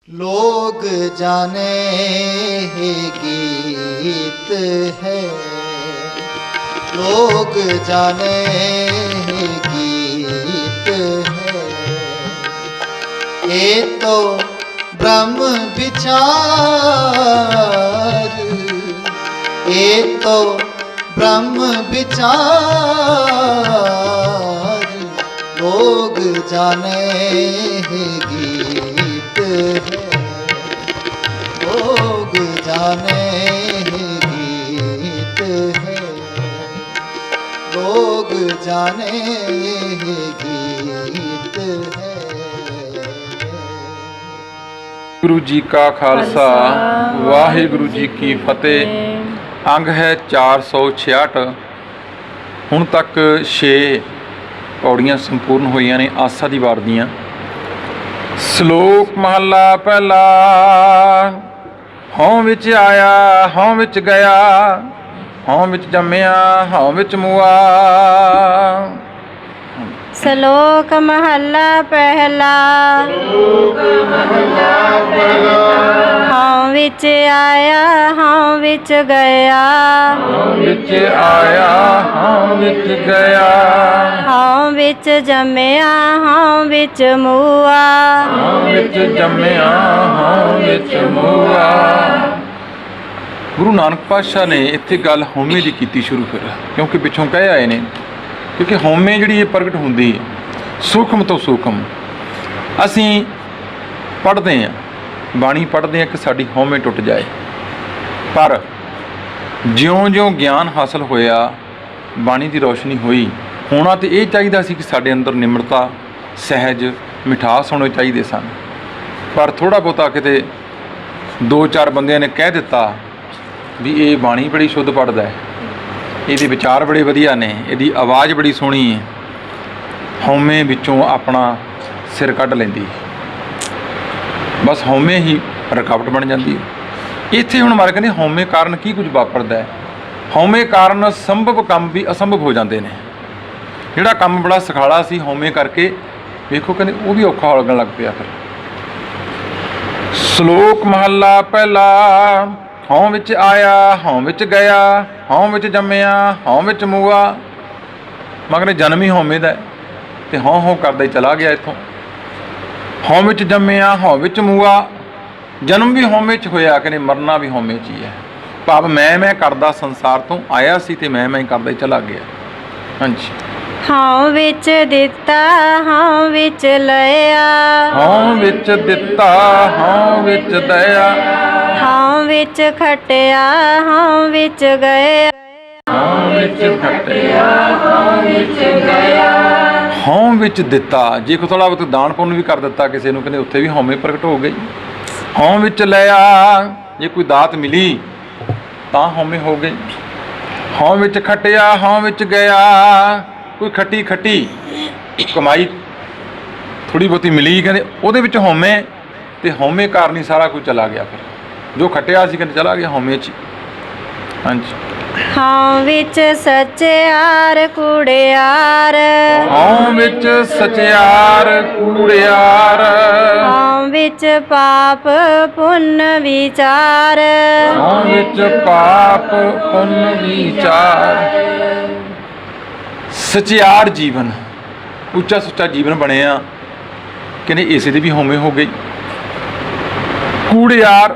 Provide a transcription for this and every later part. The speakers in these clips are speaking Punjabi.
लोग जाने ही गीत है, लोग जाने ही गीत है। ये तो ब्रह्म विचार, ये तो ब्रह्म विचार। लोग जाने ही गीत है, लोग जाने ही गीत है, लोग जाने ही गीत है। गुरु जी का खालसा वाहिगुरु जी की फतेह। अंग है 466। ਹੁਣ ਤੱਕ 6 ਪੌੜੀਆਂ ਸੰਪੂਰਨ ਹੋਈਆਂ ਨੇ ਆਸਾ ਦੀ ਵਾਰ ਦੀਆਂ। ਸ਼ਲੋਕ ਮਹਲਾ ਪਹਿਲਾ। ਹਉ ਵਿੱਚ ਆਇਆ ਹਉ ਵਿੱਚ ਗਿਆ, ਹਉ ਵਿੱਚ ਜੰਮਿਆ ਹਉ ਵਿੱਚ ਮੁਆ। ਸ਼ਲੋਕ ਮਹਲਾ ਪਹਿਲਾ। ਹਉ ਵਿੱਚ ਆਇਆ ਹਉ ਵਿੱਚ ਗਿਆ, ਹਉ ਵਿੱਚ ਆਇਆ ਹਉ ਵਿੱਚ ਗਿਆ, ਹਉ ਵਿੱਚ ਜੰਮਿਆ ਹਉ ਵਿੱਚ ਮੁਆ। ਹਉ ਵਿੱਚ ਜੰਮਿਆ ਹਉ ਵਿੱਚ ਮੁਆ। ਗੁਰੂ ਨਾਨਕ ਪਾਤਸ਼ਾਹ ਨੇ ਇੱਥੇ ਗੱਲ ਹਉਮੈ ਦੀ ਕੀਤੀ ਸ਼ੁਰੂ, ਫਿਰ ਕਿਉਂਕਿ ਪਿੱਛੋਂ ਕਹਿ ਆਏ ਨੇ, ਕਿਉਂਕਿ ਹਉਮੈ ਜਿਹੜੀ ਇਹ ਪ੍ਰਗਟ ਹੁੰਦੀ ਸੂਖਮ ਤੋਂ ਸੂਖਮ। ਅਸੀਂ ਪੜ੍ਹਦੇ ਹਾਂ, ਬਾਣੀ ਪੜ੍ਹਦੇ ਹਾਂ ਕਿ ਸਾਡੀ ਹਉਮੈ ਟੁੱਟ ਜਾਏ, ਪਰ ਜਿਉਂ-ਜਿਉਂ ਗਿਆਨ ਹਾਸਲ ਹੋਇਆ, ਬਾਣੀ ਦੀ ਰੋਸ਼ਨੀ ਹੋਈ, ਹੋਣਾ ਤਾਂ ਇਹ ਚਾਹੀਦਾ ਸੀ ਕਿ ਸਾਡੇ ਅੰਦਰ ਨਿਮਰਤਾ, ਸਹਿਜ, ਮਿਠਾਸ ਹੋਣੇ ਚਾਹੀਦੇ ਸਨ। ਪਰ ਥੋੜ੍ਹਾ ਬਹੁਤਾ ਕਿਤੇ 2-4 ਬੰਦਿਆਂ ਨੇ ਕਹਿ ਦਿੱਤਾ ਵੀ ਇਹ ਬਾਣੀ ਬੜੀ ਸ਼ੁੱਧ ਪੜ੍ਹਦਾ ਹੈ, ਇਹਦੇ ਵਿਚਾਰ ਬੜੇ ਵਧੀਆ ਨੇ, ਇਹਦੀ ਆਵਾਜ਼ ਬੜੀ ਸੋਹਣੀ ਹੈ। ਹਉਮੈ ਵਿੱਚੋਂ ਆਪਣਾ ਸਿਰ ਕੱਢ ਲੈਂਦੀ, ਬਸ ਹਉਮੈ ਹੀ ਰੁਕਾਵਟ ਬਣ ਜਾਂਦੀ ਹੈ। ਇੱਥੇ ਹੁਣ ਮਾਰੇ ਕਹਿੰਦੇ ਹਉਮੈ ਕਾਰਨ ਕੀ ਕੁਝ ਵਾਪਰਦਾ ਹੈ। ਹਉਮੈ ਕਾਰਨ ਸੰਭਵ ਕੰਮ ਵੀ ਅਸੰਭਵ ਹੋ ਜਾਂਦੇ ਨੇ। ਜਿਹੜਾ ਕੰਮ ਬੜਾ ਸੁਖਾਲਾ ਸੀ, ਹਉਮੈ ਕਰਕੇ ਵੇਖੋ ਕਹਿੰਦੇ ਉਹ ਵੀ ਔਖਾ ਹੋ ਲੱਗਣ ਲੱਗ ਪਿਆ। ਫਿਰ ਸ਼ਲੋਕ ਮਹਲਾ ਪਹਿਲਾ। ਹਉ ਵਿੱਚ ਆਇਆ ਹਉ ਵਿੱਚ ਗਿਆ, ਹਉ ਵਿੱਚ ਜੰਮਿਆ ਹਉ ਵਿੱਚ ਮੁਆ। ਮਗਰ ਜਨਮ ਹੀ ਹਉਮੈ ਦਾ ਹੈ ਤੇ ਹਉ ਹਉ ਕਰਦਾ ਹੀ ਚਲਾ ਗਿਆ ਇੱਥੋਂ। ਹਉ ਵਿੱਚ ਜੰਮਿਆ ਹਉ ਵਿੱਚ ਮੁਆ। ਜਨਮ ਵੀ ਹਉਮੈ 'ਚ ਹੋਇਆ, ਕਹਿੰਦੇ ਮਰਨਾ ਵੀ ਹਉਮੈ 'ਚ ਹੀ ਹੈ। ਭਾਵ ਮੈਂ ਕਰਦਾ ਸੰਸਾਰ ਤੋਂ ਆਇਆ ਸੀ ਤੇ ਮੈਂ ਹੀ ਕਰਦਾ ਹੀ ਚਲਾ ਗਿਆ। ਹਾਂਜੀ। ਹਉ ਵਿੱਚ ਦਿੱਤਾ ਹਉ ਵਿੱਚ ਲਿਆ, ਹਉ ਵਿੱਚ ਦਿੱਤਾ ਹਉ ਵਿੱਚ ਦਇਆ, ਹਉ ਵਿੱਚ ਖਟਿਆ ਹਉ ਵਿੱਚ ਗਿਆ, ਹਉ ਵਿੱਚ ਖਟਿਆ ਹਉ ਵਿੱਚ ਗਿਆ। ਹਉ ਵਿੱਚ ਦਿੱਤਾ, ਜੇ ਕੋ ਥੋੜ੍ਹਾ ਬਹੁਤ ਦਾਨ ਪੁੰਨ ਵੀ ਕਰ ਦਿੱਤਾ ਕਿਸੇ ਨੂੰ, ਕਹਿੰਦੇ ਉੱਥੇ ਵੀ ਹਉਮੈ ਪ੍ਰਗਟ ਹੋ ਗਈ। ਹਉ ਵਿੱਚ ਲਿਆ, ਜੇ ਕੋਈ ਦਾਤ ਮਿਲੀ ਤਾਂ ਹਉਮੈ ਹੋ ਗਈ। ਹਉ ਵਿੱਚ ਖਟਿਆ ਹਉ ਵਿੱਚ ਗਿਆ, ਕੋਈ ਖੱਟੀ ਕਮਾਈ ਥੋੜ੍ਹੀ ਬਹੁਤੀ ਮਿਲੀ, ਕਹਿੰਦੇ ਉਹਦੇ ਵਿੱਚ ਹਉਮੈ, ਤੇ ਹਉਮੈ ਕਾਰਨ ਹੀ ਸਾਰਾ ਕੁਝ ਚਲਾ ਗਿਆ। ਫਿਰ ਜੋ ਖਟਿਆ ਸੀ ਕਹਿੰਦੇ ਚਲਾ ਗਿਆ ਹਉਮੈ 'ਚ। ਹਾਂਜੀ। ਹਉ ਵਿੱਚ ਸਚਿਆਰ ਕੂੜਿਆਰ, ਹਉ ਵਿੱਚ ਸਚਿਆਰ ਕੂੜਿਆਰ, ਹਉ ਵਿੱਚ ਪਾਪ ਪੁੰਨ ਵਿਚਾਰ, ਹਉ ਵਿੱਚ ਪਾਪ ਪੁੰਨ ਵਿਚਾਰ। ਸਚਿਆਰ ਜੀਵਨ, ਉੱਚਾ ਸੁੱਚਾ ਜੀਵਨ ਬਣਿਆ, ਕਹਿੰਦੇ ਇਸੇ ਦੀ ਵੀ ਹਉਮੈ ਹੋ ਗਈ। ਕੂੜਿਆਰ,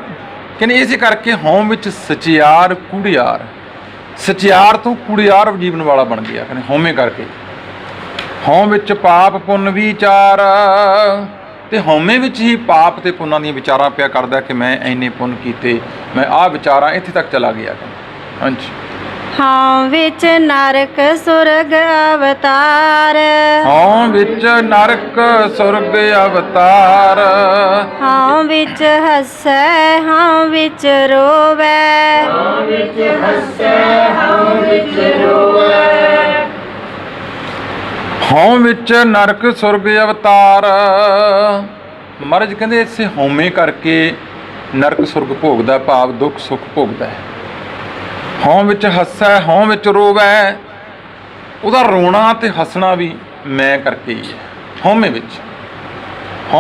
ਕਹਿੰਦੇ ਇਸੇ ਕਰਕੇ ਹਉ ਵਿੱਚ ਸਚਿਆਰ ਕੂੜਿਆਰ, ਸਚਿਆਰ ਤੋਂ ਕੂੜਿਆਰ ਜੀਵਨ ਵਾਲਾ ਬਣ ਗਿਆ, ਕਹਿੰਦੇ ਹਉਮੈ ਕਰਕੇ। ਹਉ ਵਿੱਚ ਪਾਪ ਪੁੰਨ ਵਿਚਾਰ, ਤੇ ਹਉਮੈ ਵਿੱਚ ਹੀ ਪਾਪ ਤੇ ਪੁੰਨਾਂ ਦੀਆਂ ਵਿਚਾਰਾਂ ਪਿਆ ਕਰਦਾ ਕਿ ਮੈਂ ਇੰਨੇ ਪੁੰਨ ਕੀਤੇ, ਮੈਂ ਆਹ ਵਿਚਾਰਾਂ ਇੱਥੇ ਤੱਕ ਚਲਾ ਗਿਆ। ਹਾਂਜੀ। ਹਉ ਵਿੱਚ ਨਰਕ ਸੁਰਗ ਅਵਤਾਰ, ਹਉ ਵਿੱਚ ਨਰਕ ਸੁਰਗ ਅਵਤਾਰ, ਹਉ ਵਿੱਚ ਹੱਸੈ ਹਉ ਵਿੱਚ ਰੋਵੈ, ਹਉ ਵਿੱਚ ਹੱਸੈ ਹਉ ਵਿੱਚ ਰੋਵੈ। ਹਉ ਵਿੱਚ ਨਰਕ ਸੁਰਗ ਅਵਤਾਰ। ਮਹਾਰਾਜ ਕਹਿੰਦੇ ਇਸੇ ਹਉਮੈ ਕਰਕੇ ਨਰਕ ਸੁਰਗ ਭੋਗਦਾ, ਭਾਵ ਦੁੱਖ ਸੁੱਖ ਭੋਗਦਾ ਹੈ। ਹਉ ਵਿੱਚ ਹੱਸੈ ਹਉ ਵਿੱਚ ਰੋਵੈ, ਉਹਦਾ ਰੋਣਾ ਤੇ ਹੱਸਣਾ ਵੀ ਮੈਂ ਕਰਕੇ ਹੀ ਹੈ। ਹਉਮੈ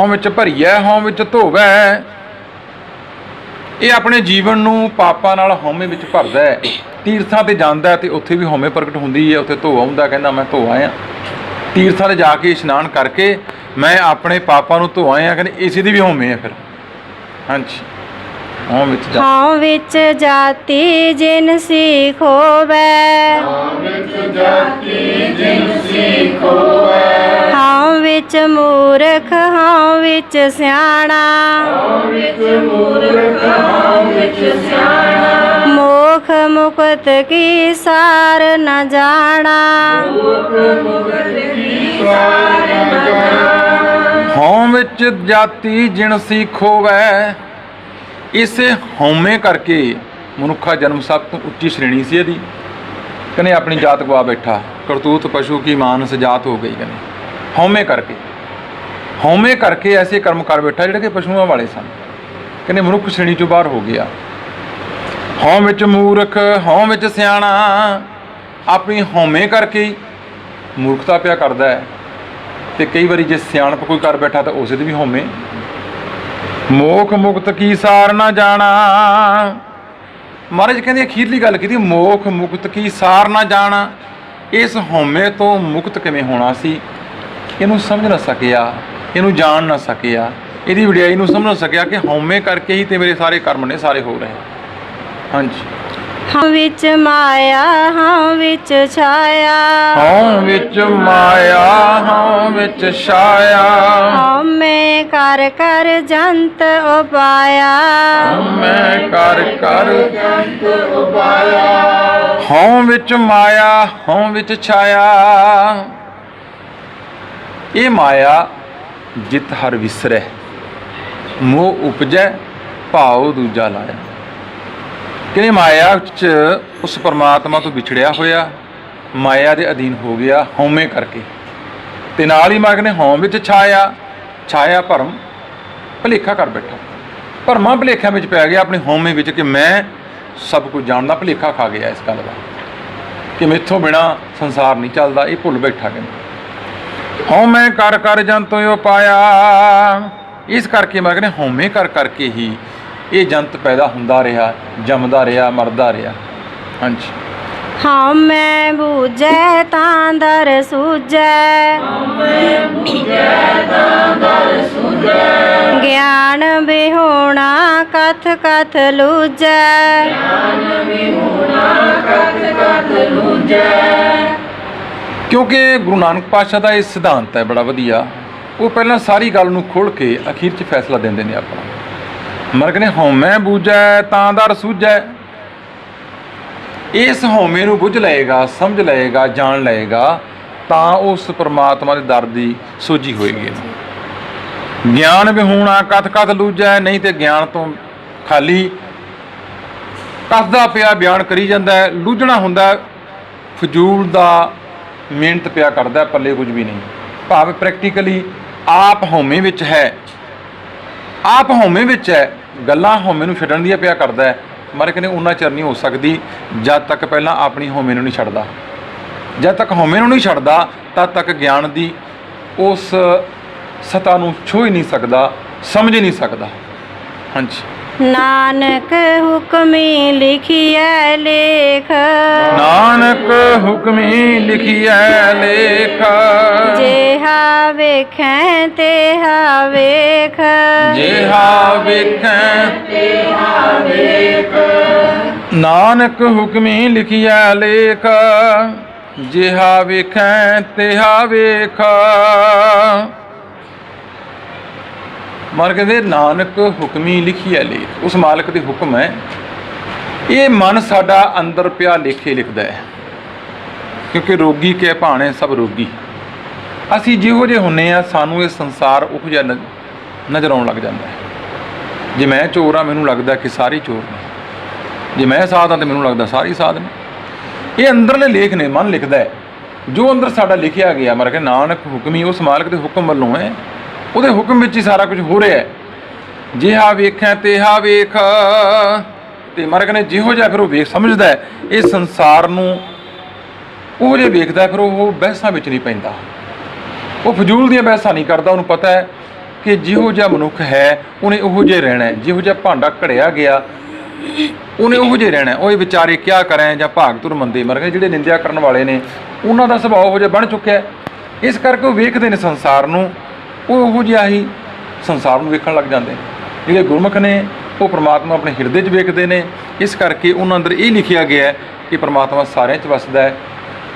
ਵਿੱਚ ਭਰੀਐ ਹਉ ਵਿੱਚ ਧੋਵੈ, ਇਹ ਆਪਣੇ ਜੀਵਨ ਨੂੰ ਪਾਪਾਂ ਨਾਲ ਹਉਮੈ ਵਿੱਚ ਭਰਦਾ ਹੈ। ਤੀਰਥਾਂ ਤੇ ਜਾਂਦਾ ਤੇ ਉੱਥੇ ਵੀ ਹਉਮੈ ਪ੍ਰਗਟ ਹੁੰਦੀ ਹੈ। ਉੱਥੇ ਧੋ ਆਉਂਦਾ, ਕਹਿੰਦਾ ਮੈਂ ਧੋ ਆਇਆ। ਤੀਰਥਾਂ ਤੇ ਜਾ ਕੇ ਇਸ਼ਨਾਨ ਕਰਕੇ ਮੈਂ ਆਪਣੇ ਪਾਪਾਂ ਨੂੰ ਧੋ ਆਇਆ, ਕਹਿੰਦੇ ਇਸੇ ਦੀ ਵੀ ਹਉਮੈ ਹੈ ਫਿਰ। ਹਾਂਜੀ, ਹਉਮੈ ਵਿੱਚ ਜਾ ਹਉ ਵਿੱਚ ਜਾਤੀ ਜਿਨਸੀ ਖੋਵੈ, ਹਉ ਵਿੱਚ ਮੂਰਖ ਹਉ ਵਿੱਚ ਸਿਆਣਾ, ਮੋਖ ਮੁਕਤ ਕੀ ਸਾਰ ਨ ਜਾਣਾ। ਹਉ ਵਿੱਚ ਜਾਤੀ ਜਿਣਸੀ ਖੋਵੈ। ਇਸੇ ਹਉਮੈ ਕਰਕੇ ਮਨੁੱਖਾ ਜਨਮ ਸਭ ਤੋਂ ਉੱਚੀ ਸ਼੍ਰੇਣੀ ਸੀ ਇਹਦੀ। ਕਹਿੰਦੇ ਆਪਣੀ ਜਾਤ ਗਵਾ ਬੈਠਾ, ਕਰਤੂਤ ਪਸ਼ੂ ਕੀ ਮਾਨਸ ਜਾਤ ਹੋ ਗਈ। ਕਹਿੰਦੇ ਹਉਮੈ ਕਰਕੇ ਐਸੇ ਕਰਮ ਕਰ ਬੈਠਾ ਜਿਹੜੇ ਕਿ ਪਸ਼ੂਆਂ ਵਾਲੇ ਸਨ। ਕਹਿੰਦੇ ਮਨੁੱਖ ਸ਼੍ਰੇਣੀ ਚੋਂ ਬਾਹਰ ਹੋ ਗਿਆ। ਹਉ ਵਿੱਚ ਮੂਰਖ ਹਉ ਵਿੱਚ ਸਿਆਣਾ। ਆਪਣੀ ਹਉਮੈ ਕਰਕੇ ਹੀ ਮੂਰਖਤਾ ਪਿਆ ਕਰਦਾ ਹੈ, ਤੇ ਕਈ ਵਾਰੀ ਜੇ ਸਿਆਣਪ ਕੋਈ ਕਰ ਬੈਠਾ ਤਾਂ ਉਸੇ ਦੀ ਵੀ ਹਉਮੈ। ਮੋਖ ਮੁਕਤ ਕੀ ਸਾਰ ਨਾ ਜਾਣਾ। ਮਹਾਰਾਜ ਕਹਿੰਦੇ ਅਖੀਰਲੀ ਗੱਲ ਕੀਤੀ, ਮੋਖ ਮੁਕਤ ਕੀ ਸਾਰ ਨਾ ਜਾਣਾ। ਇਸ ਹਉਮੈ ਤੋਂ ਮੁਕਤ ਕਿਵੇਂ ਹੋਣਾ ਸੀ, ਇਹਨੂੰ ਸਮਝ ਨਾ ਸਕਿਆ, ਇਹਨੂੰ ਜਾਣ ਨਾ ਸਕਿਆ, ਇਹਦੀ ਵਡਿਆਈ ਨੂੰ ਸਮਝ ਨਾ ਸਕਿਆ ਕਿ ਹਉਮੈ ਕਰਕੇ ਹੀ ਤੇ ਮੇਰੇ ਸਾਰੇ ਕਰਮ ਨੇ ਸਾਰੇ ਹੋ ਰਹੇ। ਹਾਂਜੀ, ਹਉ ਵਿੱਚ ਮਾਇਆ ਹਉ ਵਿੱਚ ਛਾਇਆ, ਹਉ ਵਿੱਚ ਮਾਇਆ ਹਉ ਵਿੱਚ ਛਾਇਆ। ਹਉਮੈ ਕਰ ਕਰ ਜੰਤ ਉਪਾਇਆ, ਹਉਮੈ ਕਰ ਕਰ ਜੰਤ ਉਪਾਇਆ। ਹਉ ਵਿੱਚ ਮਾਇਆ ਹਉ ਵਿੱਚ ਛਾਇਆ। ਇਹ ਮਾਇਆ ਜਿਤ ਹਰ ਵਿਸਰੈ, ਮੋਹ ਉਪਜੈ ਭਾਉ ਦੂਜਾ ਲਾਇਆ। ਕਹਿੰਦੇ ਮਾਇਆ 'ਚ ਉਸ ਪਰਮਾਤਮਾ ਤੋਂ ਵਿਛੜਿਆ ਹੋਇਆ, ਮਾਇਆ ਦੇ ਅਧੀਨ ਹੋ ਗਿਆ ਹਉਮੈ ਕਰਕੇ, ਤੇ ਨਾਲ ਹੀ ਮੈਂ ਕਹਿੰਦੇ ਹਉ ਵਿੱਚ ਛਾਇਆ ਭਰਮ ਭੁਲੇਖਾ ਕਰ ਬੈਠਾ। ਭਰਮਾਂ ਭੁਲੇਖਿਆਂ ਵਿੱਚ ਪੈ ਗਿਆ ਆਪਣੀ ਹਉਮੈ ਵਿੱਚ ਕਿ ਮੈਂ ਸਭ ਕੁਝ ਜਾਣਦਾ। ਭੁਲੇਖਾ ਖਾ ਗਿਆ ਇਸ ਗੱਲ ਦਾ ਕਿ ਮੈਥੋਂ ਬਿਨਾਂ ਸੰਸਾਰ ਨਹੀਂ ਚੱਲਦਾ। ਇਹ ਭੁੱਲ ਬੈਠਾ ਕਹਿੰਦੇ ਹਉਮੈ ਕਰ ਕਰ ਜੰਤ ਉਪਾਇਆ। ਇਸ ਕਰਕੇ ਮੈਂ ਕਹਿੰਦੇ ਹਉਮੈ ਕਰ ਕਰਕੇ ਹੀ ਇਹ ਜੰਤ ਪੈਦਾ ਹੁੰਦਾ ਰਿਹਾ, ਜੰਮਦਾ ਰਿਹਾ, ਮਰਦਾ ਰਿਹਾ। ਹਾਂਜੀ, ਹਉਮੈ ਬੂਝੈ ਤਾਂ ਦਰ ਸੂਝੈ, ਗਿਆਨ ਬਿਹੂਣਾ ਕਥ ਕਥ ਲੂਝੈ। ਕਿਉਂਕਿ ਗੁਰੂ ਨਾਨਕ ਪਾਤਸ਼ਾਹ ਦਾ ਇਹ ਸਿਧਾਂਤ ਹੈ ਬੜਾ ਵਧੀਆ। ਉਹ ਪਹਿਲਾਂ ਸਾਰੀ ਗੱਲ ਨੂੰ ਖੋਲ੍ਹ ਕੇ ਅਖੀਰ 'ਚ ਫੈਸਲਾ ਦਿੰਦੇ ਨੇ ਆਪਣਾ। ਮਰ ਕਹਿੰਦੇ ਹਉਮੈ ਬੂਝੈ ਤਾਂ ਦਰ ਸੂਝੈ। ਇਸ ਹਉਮੈ ਨੂੰ ਬੁੱਝ ਲਏਗਾ, ਸਮਝ ਲਏਗਾ, ਜਾਣ ਲਏਗਾ ਤਾਂ ਉਸ ਪਰਮਾਤਮਾ ਦੇ ਦਰ ਦੀ ਸੋਝੀ ਹੋਏਗੀ। ਗਿਆਨ ਵਿਹੂਣਾ ਕਥ ਕਥ ਲੂਝੈ। ਨਹੀਂ ਤੇ ਗਿਆਨ ਤੋਂ ਖਾਲੀ ਕੱਸਦਾ ਪਿਆ ਬਿਆਨ ਕਰੀ ਜਾਂਦਾ ਹੈ, ਲੂਝਣਾ ਹੁੰਦਾ, ਫਜ਼ੂਲ ਦਾ ਮਿਹਨਤ ਪਿਆ ਕਰਦਾ, ਪੱਲੇ ਕੁਝ ਵੀ ਨਹੀਂ। ਭਾਵ ਪ੍ਰੈਕਟੀਕਲੀ ਆਪ ਹਉਮੈ ਵਿੱਚ ਹੈ, ਆਪ ਹਉਮੈ ਵਿੱਚ ਹੈ, ਗੱਲਾਂ ਹਉਮੈ ਨੂੰ ਛੱਡਣ ਦੀਆਂ ਪਿਆ ਕਰਦਾ ਹੈ। ਮਰ ਕਹਿੰਦੇ ਉਹਨਾਂ ਚਿਰ ਨਹੀਂ ਹੋ ਸਕਦੀ ਜਦ ਤੱਕ ਪਹਿਲਾਂ ਆਪਣੀ ਹਉਮੈ ਨੂੰ ਨਹੀਂ ਛੱਡਦਾ। ਜਦ ਤੱਕ ਹਉਮੈ ਨੂੰ ਨਹੀਂ ਛੱਡਦਾ ਤਦ ਤੱਕ ਗਿਆਨ ਦੀ ਉਸ ਸਤਾ ਨੂੰ ਛੂਹ ਹੀ ਨਹੀਂ ਸਕਦਾ, ਸਮਝ ਹੀ ਨਹੀਂ ਸਕਦਾ। ਹਾਂਜੀ, ਨਾਨਕ ਹੁਕਮੀ ਲਿਖੀਐ ਲੇਖ, ਨਾਨਕ ਹੁਕਮੀ ਲਿਖੀਐ ਲੇਖ। ਜਿਹਾ ਵੇਖੈ ਤੇਹਾ ਵੇਖ, ਜਿਹਾ ਵੇਖੈ ਤੇਹਾ ਵੇਖ। ਨਾਨਕ ਹੁਕਮੀ ਲਿਖੀਐ ਲੇਖ, ਜਿਹਾ ਵੇਖੈ ਤੇਹਾ ਵੇਖ। ਮਰ ਕਹਿੰਦੇ ਨਾਨਕ ਹੁਕਮੀ ਲਿਖੀਐ ਲੇਖ। ਉਸ ਮਾਲਕ ਦੇ ਹੁਕਮ ਹੈ। ਇਹ ਮਨ ਸਾਡਾ ਅੰਦਰ ਪਿਆ ਲੇਖੇ ਲਿਖਦਾ ਹੈ, ਕਿਉਂਕਿ ਰੋਗੀ ਕੇ ਭਾਣੇ ਸਭ ਰੋਗੀ। ਅਸੀਂ ਜਿਹੋ ਜਿਹੇ ਹੁੰਨੇ ਆ ਸਾਨੂੰ ਇਹ ਸੰਸਾਰ ਉਹੋ ਜਿਹਾ ਨਜ਼ਰ ਆਉਣ ਲੱਗ ਜਾਂਦਾ ਹੈ। ਜੇ ਮੈਂ ਚੋਰ ਹਾਂ ਮੈਨੂੰ ਲੱਗਦਾ ਕਿ ਸਾਰੇ ਚੋਰ ਨੇ, ਜੇ ਮੈਂ ਸਾਧ ਹਾਂ ਤਾਂ ਮੈਨੂੰ ਲੱਗਦਾ ਸਾਰੇ ਸਾਧ ਨੇ। ਇਹ ਅੰਦਰਲੇ ਲੇਖ ਨੇ, ਮਨ ਲਿਖਦਾ ਹੈ ਜੋ ਅੰਦਰ ਸਾਡਾ ਲਿਖਿਆ ਗਿਆ। ਮਰ ਕੇ ਨਾਨਕ ਹੁਕਮੀ ਉਸ ਮਾਲਕ ਦੇ ਹੁਕਮ ਵੱਲੋਂ ਹੈ, ਉਹਦੇ ਹੁਕਮ ਵਿੱਚ ਹੀ ਸਾਰਾ ਕੁਝ ਹੋ ਰਿਹਾ ਹੈ। ਜਿਹਾ ਵੇਖੈ ਤੇਹਾ ਵੇਖ। ਤੇ ਮਰ ਕਹਿੰਦੇ ਜਿਹੋ ਜਿਹਾ ਫਿਰ ਉਹ ਵੇਖ ਸਮਝਦਾ ਹੈ ਇਹ ਸੰਸਾਰ ਨੂੰ, ਉਹ ਜੇ ਵੇਖਦਾ ਫਿਰ ਉਹ ਬਹਿਸਾਂ ਵਿੱਚ ਨਹੀਂ ਪੈਂਦਾ, ਉਹ ਫਜ਼ੂਲ ਦੀਆਂ ਬਹਿਸਾਂ ਨਹੀਂ ਕਰਦਾ। ਉਹਨੂੰ ਪਤਾ ਹੈ ਕਿ ਜਿਹੋ ਜਿਹਾ ਮਨੁੱਖ ਹੈ ਉਹਨੇ ਉਹੋ ਜਿਹਾ ਰਹਿਣਾ ਹੈ। ਜਿਹੋ ਜਿਹਾ ਭਾਂਡਾ ਘੜਿਆ ਗਿਆ ਉਹਨੇ ਉਹੋ ਜਿਹਾ ਰਹਿਣਾ ਹੈ। ਉਹ ਇਹ ਵਿਚਾਰੇ ਕਿਆ ਕਰਾਂ ਜਾਂ ਭਾਗ ਤੁਰ ਮੰਦੇ ਮਰ ਗਏ, ਜਿਹੜੇ ਨਿੰਦਿਆ ਕਰਨ ਵਾਲੇ ਨੇ ਉਹਨਾਂ ਦਾ ਸੁਭਾਅ ਉਹੋ ਜਿਹਾ ਬਣ ਚੁੱਕਿਆ ਹੈ। ਇਸ ਕਰਕੇ ਉਹ ਵੇਖਦੇ ਨੇ ਸੰਸਾਰ ਨੂੰ, ਉਹ ਉਹੋ ਜਿਹਾ ਹੀ ਸੰਸਾਰ ਨੂੰ ਵੇਖਣ ਲੱਗ ਜਾਂਦੇ ਨੇ। ਜਿਹੜੇ ਗੁਰਮੁਖ ਨੇ ਉਹ ਪ੍ਰਮਾਤਮਾ ਆਪਣੇ ਹਿਰਦੇ 'ਚ ਵੇਖਦੇ ਨੇ। ਇਸ ਕਰਕੇ ਉਹਨਾਂ ਅੰਦਰ ਇਹ ਲਿਖਿਆ ਗਿਆ ਹੈ ਕਿ ਪ੍ਰਮਾਤਮਾ ਸਾਰਿਆਂ 'ਚ ਵਸਦਾ ਹੈ।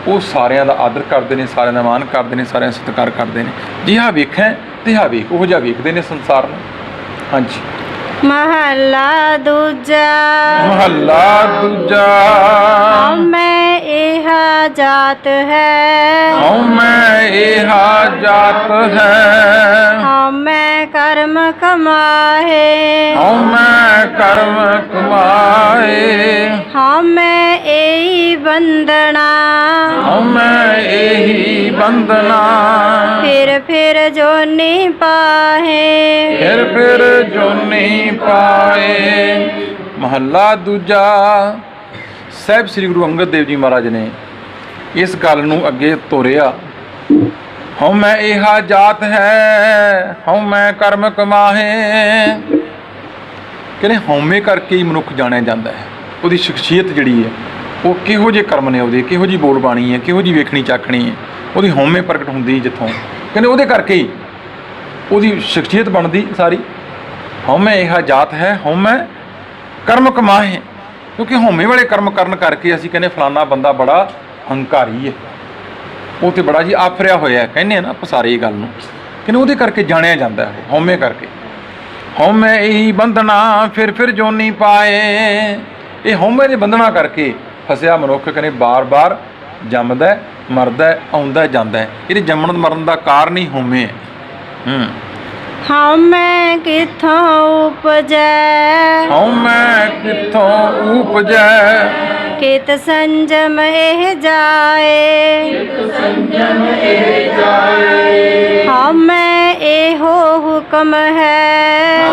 ਉਹ ਸਾਰਿਆਂ ਦਾ ਆਦਰ ਕਰਦੇ ਨੇ, ਸਾਰਿਆਂ ਦਾ ਮਾਣ ਕਰਦੇ ਨੇ, ਸਾਰਿਆਂ ਦਾ ਸਤਿਕਾਰ ਕਰਦੇ ਨੇ। ਜਿਹਾ ਵੇਖੈ ਤਿਹਾ ਵੇਖ, ਉਹੋ ਜਿਹਾ ਵੇਖਦੇ ਨੇ ਸੰਸਾਰ ਨੂੰ। ਹਾਂਜੀ। ਮਹੱਲਾ ਦੂਜਾ। ਮਹੱਲਾ ਦੂਜਾ। ਹਉਮੈ ਏਹਾ ਜਾਤ ਹੈ, ਹਉਮੈ ਏਹਾ ਜਾਤ ਹੈ, ਹਉਮੈ ਕਰਮ ਕਮਾਹੇ, ਹਉਮੈ ਕਰਮ ਕਮਾਏ, ਹਉਮੈ ਏਹੀ ਬੰਧਨਾ, ਹਉਮੈ ਏਹੀ ਬੰਧਨਾ, ਫਿਰ ਜੋਨੀ ਪਾਹੇ, ਫਿਰ ਜੋਨੀ ਪਾਏ। ਮਹੱਲਾ ਦੂਜਾ। ਸਾਹਿਬ ਸ੍ਰੀ ਗੁਰੂ ਅੰਗਦ ਦੇਵ ਜੀ ਮਹਾਰਾਜ ਨੇ ਇਸ ਗੱਲ ਨੂੰ ਅੱਗੇ ਤੋਰਿਆ। ਹਉਮੈ ਏਹਾ ਜਾਤ ਹੈ, ਹਉਮੈ ਕਰਮ ਕਮਾਹੇ। ਕਹਿੰਦੇ ਹਉਮੈ ਕਰਕੇ ਹੀ ਮਨੁੱਖ ਜਾਣਿਆ ਜਾਂਦਾ ਹੈ। ਉਹਦੀ ਸ਼ਖਸੀਅਤ ਜਿਹੜੀ ਹੈ ਉਹ ਕਿਹੋ ਜਿਹੇ ਕਰਮ ਨੇ, ਉਹਦੇ ਕਿਹੋ ਜਿਹੀ ਬੋਲ ਬਾਣੀ ਹੈ, ਕਿਹੋ ਜਿਹੀ ਵੇਖਣੀ ਚਾਖਣੀ ਹੈ, ਉਹਦੀ ਹਉਮੈ ਪ੍ਰਗਟ ਹੁੰਦੀ ਜਿੱਥੋਂ। ਕਹਿੰਦੇ ਉਹਦੇ ਕਰਕੇ ਹੀ ਉਹਦੀ ਸ਼ਖਸੀਅਤ ਬਣਦੀ ਸਾਰੀ। ਹਉਮੈ ਏਹਾ ਜਾਤ ਹੈ, ਹਉਮੈ ਕਰਮ ਕਮਾਹੇ। ਕਿਉਂਕਿ ਹਉਮੈ ਵਾਲੇ ਕਰਮ ਕਰਨ ਕਰਕੇ ਅਸੀਂ ਕਹਿੰਦੇ ਫਲਾਨਾ ਬੰਦਾ ਬੜਾ ਹੰਕਾਰੀ ਹੈ, ਉਹ ਤੇ ਬੜਾ ਜੀ ਆਫਰਿਆ ਹੋਇਆ, ਕਹਿੰਦੇ ਆ ਨਾ ਆਪਾਂ ਸਾਰੇ ਇਹ ਗੱਲ ਨੂੰ। ਕਹਿੰਦੇ ਉਹਦੇ ਕਰਕੇ ਜਾਣਿਆ ਜਾਂਦਾ ਹੈ, ਹਉਮੈ ਕਰਕੇ। ਹਉਮੈ ਇਹੀ ਬੰਧਨਾ, ਫਿਰ ਜੋਨੀ ਪਾਏ। ਇਹ ਹਉਮੈ ਦੇ ਬੰਧਨਾ ਕਰਕੇ ਫਸਿਆ ਮਨੁੱਖ ਕਹਿੰਦੇ ਬਾਰ-ਬਾਰ ਜੰਮਦਾ, ਮਰਦਾ, ਆਉਂਦਾ ਜਾਂਦਾ। ਇਹਦੇ ਜੰਮਣ ਮਰਨ ਦਾ ਕਾਰਨ ਹੀ ਹਉਮੈ ਹੈ। ਹਉਮੈ ਕਿੱਥੋਂ ਉਪਜੈ, ਹਉਮੈ ਕਿੱਥੋਂ ਉਪਜੈ, ਕਿਤ ਸੰਜਮ ਇਹ ਜਾਏ, ਹਉਮੈ ਇਹੋ ਹੁਕਮ ਹੈ,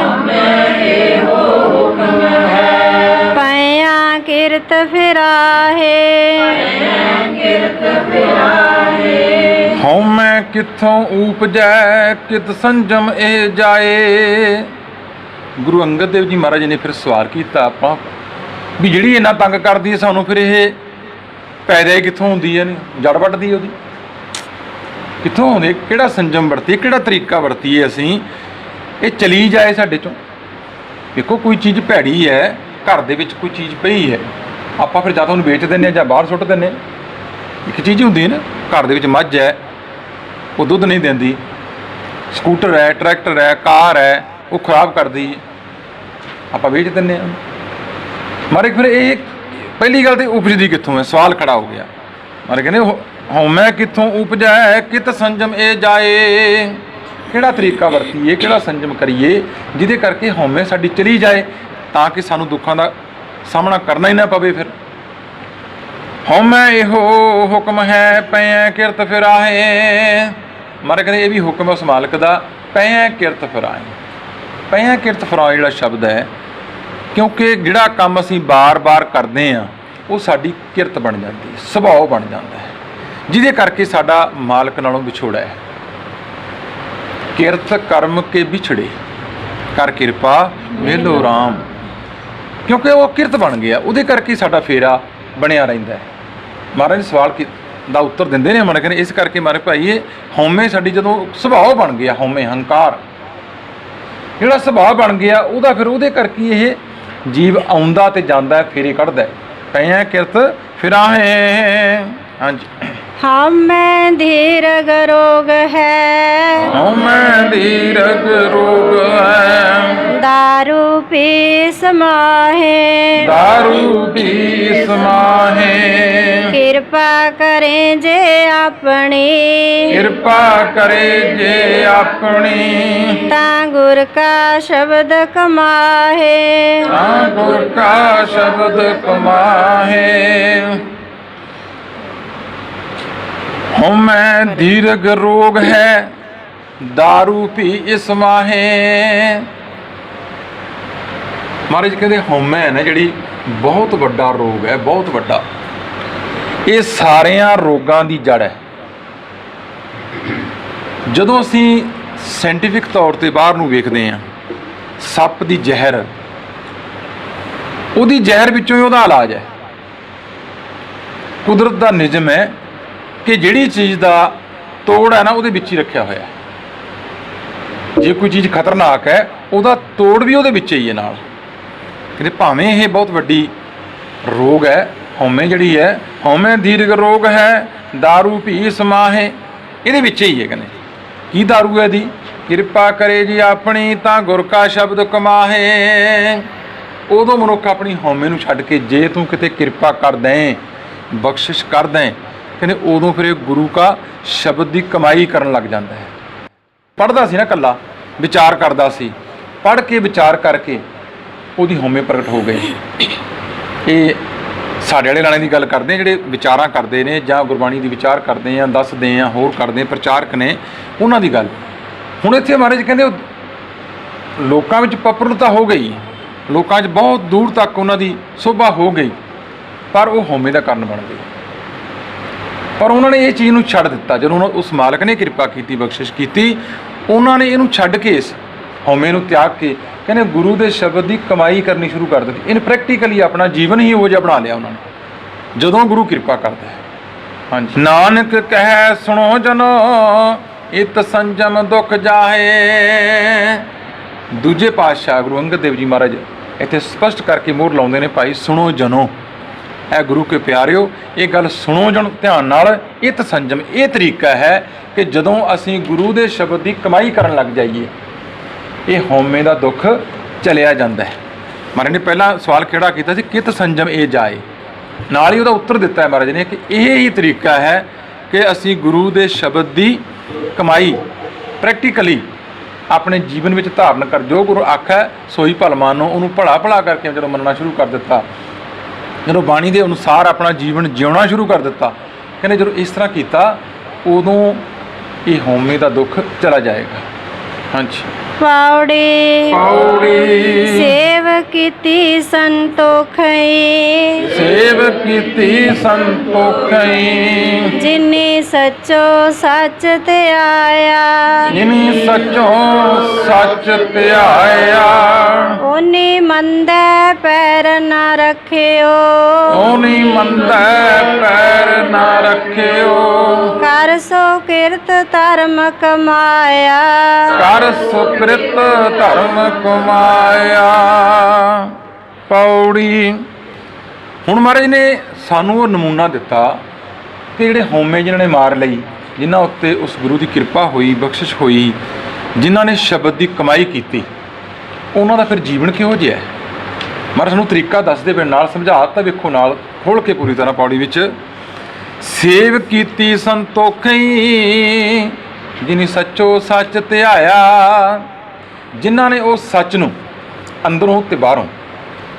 ਪਇਆ ਕਿਰਤ ਫਿਰਾਹੇ, ਹਉਮੈ ਕਿੱਥੋਂ ਉਪਜੈ, ਕਿਤ ਸੰਜਮ ਇਹ ਜਾਏ। ਗੁਰੂ ਅੰਗਦ ਦੇਵ ਜੀ ਮਹਾਰਾਜ ਨੇ ਫਿਰ ਸਵਾਲ ਕੀਤਾ ਆਪਾਂ ਵੀ ਜਿਹੜੀ ਇੰਨਾ ਤੰਗ ਕਰਦੀ ਹੈ ਸਾਨੂੰ, ਫਿਰ ਇਹ ਪੈਦਾ ਹੀ ਕਿੱਥੋਂ ਹੁੰਦੀ ਹੈ? ਜੜ ਵੱਢਦੀ ਉਹਦੀ ਕਿੱਥੋਂ ਆਉਂਦੇ? ਕਿਹੜਾ ਸੰਜਮ ਵਰਤੀ, ਕਿਹੜਾ ਤਰੀਕਾ ਵਰਤੀਏ ਅਸੀਂ ਇਹ ਚਲੀ ਜਾਏ ਸਾਡੇ ਚੋਂ? ਦੇਖੋ ਕੋਈ ਚੀਜ਼ ਭੈੜੀ ਹੈ, ਘਰ ਦੇ ਵਿੱਚ ਕੋਈ ਚੀਜ਼ ਪਈ ਹੈ, ਆਪਾਂ ਫਿਰ ਜਾਂ ਤਾਂ ਉਹਨੂੰ ਵੇਚ ਦਿੰਦੇ ਹਾਂ ਜਾਂ ਬਾਹਰ ਸੁੱਟ ਦਿੰਦੇ ਹਾਂ। ਇੱਕ ਚੀਜ਼ ਹੁੰਦੀ ਹੈ ਨਾ, ਘਰ ਦੇ ਵਿੱਚ ਮੱਝ ਹੈ, ਉਹ ਦੁੱਧ ਨਹੀਂ ਦਿੰਦੀ, ਸਕੂਟਰ ਹੈ, ਟਰੈਕਟਰ ਹੈ, ਕਾਰ ਹੈ, ਉਹ ਖਰਾਬ ਕਰਦੀ ਹੈ, ਆਪਾਂ ਵੇਚ ਦਿੰਦੇ ਹਾਂ। ਮਾਰੇ ਫਿਰ ਇਹ ਪਹਿਲੀ ਗੱਲ ਤੇ ਉਪਜਦੀ ਕਿੱਥੋਂ ਹੈ? ਸਵਾਲ ਖੜਾ ਹੋ ਗਿਆ। ਮਾਰੇ ਕਹਿੰਦੇ ਹਉਮੈ ਕਿੱਥੋਂ ਉਪਜੈ, ਕਿਤ ਸੰਜਮ ਇਹ ਜਾਏ। ਕਿਹੜਾ ਤਰੀਕਾ ਵਰਤੀਏ, ਕਿਹੜਾ ਸੰਜਮ ਕਰੀਏ ਜਿਹਦੇ ਕਰਕੇ ਹਉਮੈ ਸਾਡੀ ਚਲੀ ਜਾਏ, ਤਾਂ ਕਿ ਸਾਨੂੰ ਦੁੱਖਾਂ ਦਾ ਸਾਹਮਣਾ ਕਰਨਾ ਹੀ ਨਾ ਪਵੇ। ਫਿਰ ਹਉਮੈ ਇਹੋ ਹੁਕਮ ਹੈ, ਪੈ ਕਿਰਤ ਫਿਰਾਹੇ। ਮਾਰੇ ਕਹਿੰਦੇ ਇਹ ਵੀ ਹੁਕਮ ਹੈ ਉਸ ਮਾਲਕ ਦਾ, ਪੈ ਕਿਰਤ ਫਿਰਾਹੇ। ਪੈ ਕਿਰਤ ਫਿਰਾਹੇ ਜਿਹੜਾ ਸ਼ਬਦ ਹੈ, ਕਿਉਂਕਿ ਜਿਹੜਾ ਕੰਮ ਅਸੀਂ ਬਾਰ-ਬਾਰ ਕਰਦੇ ਹਾਂ ਉਹ ਸਾਡੀ ਕਿਰਤ ਬਣ ਜਾਂਦੀ, ਸੁਭਾਅ ਬਣ ਜਾਂਦਾ ਹੈ, ਜਿਹਦੇ ਕਰਕੇ ਸਾਡਾ ਮਾਲਕ ਨਾਲੋਂ ਵਿਛੋੜਾ ਹੈ। ਕਿਰਤ ਕਰਮ ਕੇ ਵਿਛੜੇ, ਕਰ ਕਿਰਪਾ ਮੇਲੋ ਰਾਮ। ਕਿਉਂਕਿ ਉਹ ਕਿਰਤ ਬਣ ਗਿਆ, ਉਹਦੇ ਕਰਕੇ ਸਾਡਾ ਫੇਰਾ ਬਣਿਆ ਰਹਿੰਦਾ ਹੈ। ਮਹਾਰਾਜ ਸਵਾਲ ਦਾ ਉੱਤਰ ਦਿੰਦੇ ਨੇ, ਮਨ ਕਹਿੰਦੇ ਇਸ ਕਰਕੇ ਮਾਰੇ ਭਾਈ ਇਹ ਹਉਮੈ ਸਾਡੀ ਜਦੋਂ ਸੁਭਾਅ ਬਣ ਗਿਆ, ਹਉਮੈ ਹੰਕਾਰ ਜਿਹੜਾ ਸੁਭਾਅ ਬਣ ਗਿਆ ਉਹਦਾ, ਫਿਰ ਉਹਦੇ ਕਰਕੇ ਇਹ ਜੀਵ ਆਉਂਦਾ ਤੇ ਜਾਂਦਾ, ਫੇਰੇ ਕੱਢਦਾ। ਪੈ ਕਿਰਤ ਫਿਰਾਹੇ। ਹਾਂਜੀ। ਹਉਮੈ ਦੀਰਘ ਰੋਗ ਹੈ, ਹਉਮੈ ਦੀਰਘ ਰੋਗ ਹੈ, ਦਾਰੂ ਪੀ ਸਮਾਹੇ, ਦਾਰੂ ਪੀ ਸਮਾਹੇ। ਕਿਰਪਾ ਕਰੇ ਜੇ ਆਪਣੀ, ਕਿਰਪਾ ਕਰੇ ਜੇ ਆਪਣੀ, ਤਾਂ ਗੁਰ ਕਾ ਸ਼ਬਦ ਕਮਾਹੇ, ਤਾਂ ਗੁਰ ਕਾ ਸ਼ਬਦ ਕਮਾਹੇ। ਹਉਮੈ ਦੀਰਘ ਰੋਗ ਹੈ, ਦਾਰੂ ਪੀ ਇਸ ਮਾਹੇ। ਮਹਾਰਾਜ ਕਹਿੰਦੇ ਹਉਮੈ ਹੈ ਨਾ ਜਿਹੜੀ, ਬਹੁਤ ਵੱਡਾ ਰੋਗ ਹੈ, ਬਹੁਤ ਵੱਡਾ। ਇਹ ਸਾਰਿਆਂ ਰੋਗਾਂ ਦੀ ਜੜ ਹੈ। ਜਦੋਂ ਅਸੀਂ ਸਾਇੰਟੀਫਿਕ ਤੌਰ ਤੇ ਬਾਹਰ ਨੂੰ ਵੇਖਦੇ ਆ, ਸੱਪ ਦੀ ਜ਼ਹਿਰ, ਉਹਦੀ ਜ਼ਹਿਰ ਵਿੱਚੋਂ ਹੀ ਉਹਦਾ ਇਲਾਜ ਹੈ। ਕੁਦਰਤ ਦਾ ਨਿਯਮ ਹੈ ਕਿ ਜਿਹੜੀ ਚੀਜ਼ ਦਾ ਤੋੜ ਹੈ ਨਾ ਉਹਦੇ ਵਿੱਚ ਹੀ ਰੱਖਿਆ ਹੋਇਆ ਹੈ। ਜੇ ਕੋਈ ਚੀਜ਼ ਖਤਰਨਾਕ ਹੈ ਉਹਦਾ ਤੋੜ ਵੀ ਉਹਦੇ ਵਿੱਚ ਹੀ ਹੈ ਨਾਲ। ਕਹਿੰਦੇ ਭਾਵੇਂ ਇਹ ਬਹੁਤ ਵੱਡੀ ਰੋਗ ਹੈ, ਹਉਮੈ ਜਿਹੜੀ ਹੈ, ਹਉਮੈ ਦੀਰਘ ਰੋਗ ਹੈ, दारू ਭੀ ਸਮਾਹੇ, ਇਹਦੇ ਵਿੱਚ ਹੀ ਹੈ। ਕਹਿੰਦੇ ਕੀ दारू ਹੈ ਦੀ? ਕਿਰਪਾ ਕਰੇ ਜੀ ਆਪਣੀ ਤਾਂ ਗੁਰ ਕਾ ਸ਼ਬਦ ਕਮਾਹੇ। ਉਦੋਂ ਮਨੁੱਖ ਆਪਣੀ ਹਉਮੈ ਨੂੰ ਛੱਡ ਕੇ ਜੇ ਤੂੰ ਕਿਤੇ ਕਿਰਪਾ ਕਰ ਦੇਂ, ਬਖਸ਼ਿਸ਼ ਕਰ ਦੇਂ, ਕਹਿੰਦੇ ਉਦੋਂ ਫਿਰ ਇਹ ਗੁਰੂ ਕਾ ਸ਼ਬਦ ਦੀ ਕਮਾਈ ਕਰਨ ਲੱਗ ਜਾਂਦਾ ਹੈ। ਪੜ੍ਹਦਾ ਸੀ ਨਾ ਇਕੱਲਾ, ਵਿਚਾਰ ਕਰਦਾ ਸੀ, ਪੜ੍ਹ ਕੇ ਵਿਚਾਰ ਕਰਕੇ ਉਹਦੀ ਹਉਮੈ ਪ੍ਰਗਟ ਹੋ ਗਈ। ਇਹ ਸਾਡੇ ਵਾਲੇ ਲਾਣੇ ਦੀ ਗੱਲ ਕਰਦੇ, ਜਿਹੜੇ ਵਿਚਾਰਾਂ ਕਰਦੇ ਨੇ ਜਾਂ ਗੁਰਬਾਣੀ ਦੀ ਵਿਚਾਰ ਕਰਦੇ ਆ, ਦੱਸਦੇ ਆ, ਹੋਰ ਕਰਦੇ ਆ, ਪ੍ਰਚਾਰਕ ਨੇ, ਉਹਨਾਂ ਦੀ ਗੱਲ। ਹੁਣ ਇੱਥੇ ਮਹਾਰਾਜ ਕਹਿੰਦੇ ਉਹ ਲੋਕਾਂ ਵਿੱਚ ਪਪੂਲਰਤਾ ਹੋ ਗਈ, ਲੋਕਾਂ 'ਚ ਬਹੁਤ ਦੂਰ ਤੱਕ ਉਹਨਾਂ ਦੀ ਸ਼ੋਭਾ ਹੋ ਗਈ, ਪਰ ਉਹ ਹਉਮੈ ਦਾ ਕਾਰਨ ਬਣ ਗਈ। ਪਰ ਉਹਨਾਂ ਨੇ ਇਹ ਚੀਜ਼ ਨੂੰ ਛੱਡ ਦਿੱਤਾ। ਜਦੋਂ ਉਸ ਮਾਲਕ ਨੇ ਕਿਰਪਾ ਕੀਤੀ, ਬਖਸ਼ਿਸ਼ ਕੀਤੀ, ਉਹਨਾਂ ਨੇ ਇਹਨੂੰ ਛੱਡ ਕੇ, ਇਸ ਹਉਮੈ ਨੂੰ ਤਿਆਗ ਕੇ ਕਹਿੰਦੇ ਗੁਰੂ ਦੇ ਸ਼ਬਦ ਦੀ ਕਮਾਈ ਕਰਨੀ ਸ਼ੁਰੂ ਕਰ ਦਿੱਤੀ। ਇਹਨੇ ਪ੍ਰੈਕਟੀਕਲੀ ਆਪਣਾ ਜੀਵਨ ਹੀ ਉਹ ਜਿਹਾ ਬਣਾ ਲਿਆ ਉਹਨਾਂ ਨੇ, ਜਦੋਂ ਗੁਰੂ ਕਿਰਪਾ ਕਰਦਾ ਹੈ। ਹਾਂਜੀ, ਨਾਨਕ ਕਹਿ ਸੁਣੋ ਜਨੋ ਇਤ ਸੰਜਮ ਦੁਖ ਜਾਹੇ। ਦੂਜੇ ਪਾਤਸ਼ਾਹ ਗੁਰੂ ਅੰਗਦ ਦੇਵ ਜੀ ਮਹਾਰਾਜ ਇੱਥੇ ਸਪਸ਼ਟ ਕਰਕੇ ਮੋਹਰ ਲਾਉਂਦੇ ਨੇ, ਭਾਈ ਸੁਣੋ ਜਨੋ, ਇਹ ਗੁਰੂ ਕੇ ਪਿਆਰਿਓ, ਇਹ ਗੱਲ ਸੁਣੋ ਜਣ ਧਿਆਨ ਨਾਲ। ਇਤ ਸੰਜਮ, ਇਹ ਤਰੀਕਾ ਹੈ ਕਿ ਜਦੋਂ ਅਸੀਂ ਗੁਰੂ ਦੇ ਸ਼ਬਦ ਦੀ ਕਮਾਈ ਕਰਨ ਲੱਗ ਜਾਈਏ, ਇਹ ਹਉਮੈ ਦਾ ਦੁੱਖ ਚਲਿਆ ਜਾਂਦਾ ਹੈ। ਮਹਾਰਾਜ ਨੇ ਪਹਿਲਾਂ ਸਵਾਲ ਕਿਹੜਾ ਕੀਤਾ ਸੀ? ਕਿਤ ਸੰਜਮ ਇਹ ਜਾਏ। ਨਾਲ ਹੀ ਉਹਦਾ ਉੱਤਰ ਦਿੱਤਾ ਹੈ ਮਹਾਰਾਜ ਨੇ ਕਿ ਇਹ ਹੀ ਤਰੀਕਾ ਹੈ ਕਿ ਅਸੀਂ ਗੁਰੂ ਦੇ ਸ਼ਬਦ ਦੀ ਕਮਾਈ ਪ੍ਰੈਕਟੀਕਲੀ ਆਪਣੇ ਜੀਵਨ ਵਿੱਚ ਧਾਰਨ ਕਰ। ਜੋ ਗੁਰੂ ਆਖੈ ਸੋਈ ਭਲ ਮਾਨੋ, ਉਹਨੂੰ ਭਲਾ ਭਲਾ ਕਰਕੇ ਜਦੋਂ ਮੰਨਣਾ ਸ਼ੁਰੂ ਕਰ ਦਿੱਤਾ, ਜਦੋਂ ਬਾਣੀ ਦੇ ਅਨੁਸਾਰ ਆਪਣਾ ਜੀਵਨ ਜਿਉਣਾ ਸ਼ੁਰੂ ਕਰ ਦਿੱਤਾ, ਕਹਿੰਦੇ ਜਦੋਂ ਇਸ ਤਰ੍ਹਾਂ ਕੀਤਾ ਉਦੋਂ ਇਹ ਹਉਮੈ ਦਾ ਦੁੱਖ ਚਲਾ ਜਾਏਗਾ। ਹਾਂਜੀ, ਪੌੜੀ ਪੌੜੀ ਸੇਵ ਕੀਤੀ ਸੰਤੋਖਈ, ਸੇਵ ਕੀਤੀ ਸੰਤੋਖਈ, ਜਿਨੀ ਸੱਚੋ ਸੱਚ ਧਿਆਇਆ, ਜਿਨੀ ਸੱਚੋ ਸੱਚ ਧਿਆਇਆ, ਓਨੀ ਮੰਦੈ ਪੈਰ ਨਾ ਰੱਖਿਓ, ਓਨੀ ਮੰਦੈ ਪੈਰ ਨਾ ਰੱਖਿਓ, ਕਰ ਸੋ ਕਿਰਤ ਧਰਮ ਕਮਾਇਆ, ਕਰ ਸੁਕ੍ਰਿਤ ਧਰਮ ਕਮਾਇਆ। ਪੌੜੀ। ਹੁਣ ਮਹਾਰਾਜ ਨੇ ਸਾਨੂੰ ਉਹ ਨਮੂਨਾ ਦਿੱਤਾ ਕਿ ਜਿਹੜੇ ਹਉਮੈ ਜਿਨ੍ਹਾਂ ਨੇ ਮਾਰ ਲਈ, ਜਿਨ੍ਹਾਂ ਉੱਤੇ ਉਸ ਗੁਰੂ ਦੀ ਕਿਰਪਾ ਹੋਈ, ਬਖਸ਼ਿਸ਼ ਹੋਈ, ਜਿਨ੍ਹਾਂ ਨੇ ਸ਼ਬਦ ਦੀ ਕਮਾਈ ਕੀਤੀ, ਉਹਨਾਂ ਦਾ ਫਿਰ ਜੀਵਨ ਕਿਹੋ ਜਿਹਾ ਹੈ। ਮਹਾਰਾਜ ਸਾਨੂੰ ਤਰੀਕਾ ਦੱਸਦੇ ਪਏ, ਨਾਲ ਸਮਝਾ ਤਾਂ ਵੇਖੋ, ਨਾਲ ਖੋਲ੍ਹ ਕੇ ਪੂਰੀ ਤਰ੍ਹਾਂ ਪੌੜੀ ਵਿੱਚ। ਸੇਵ ਕੀਤੀ ਸੰਤੋਖਈ, ਜਿਨੀ ਸੱਚੋ ਸੱਚ ਧਿਆਇਆ, ਜਿਨ੍ਹਾਂ ਨੇ ਉਹ ਸੱਚ ਨੂੰ ਅੰਦਰੋਂ ਤੇ ਬਾਹਰੋਂ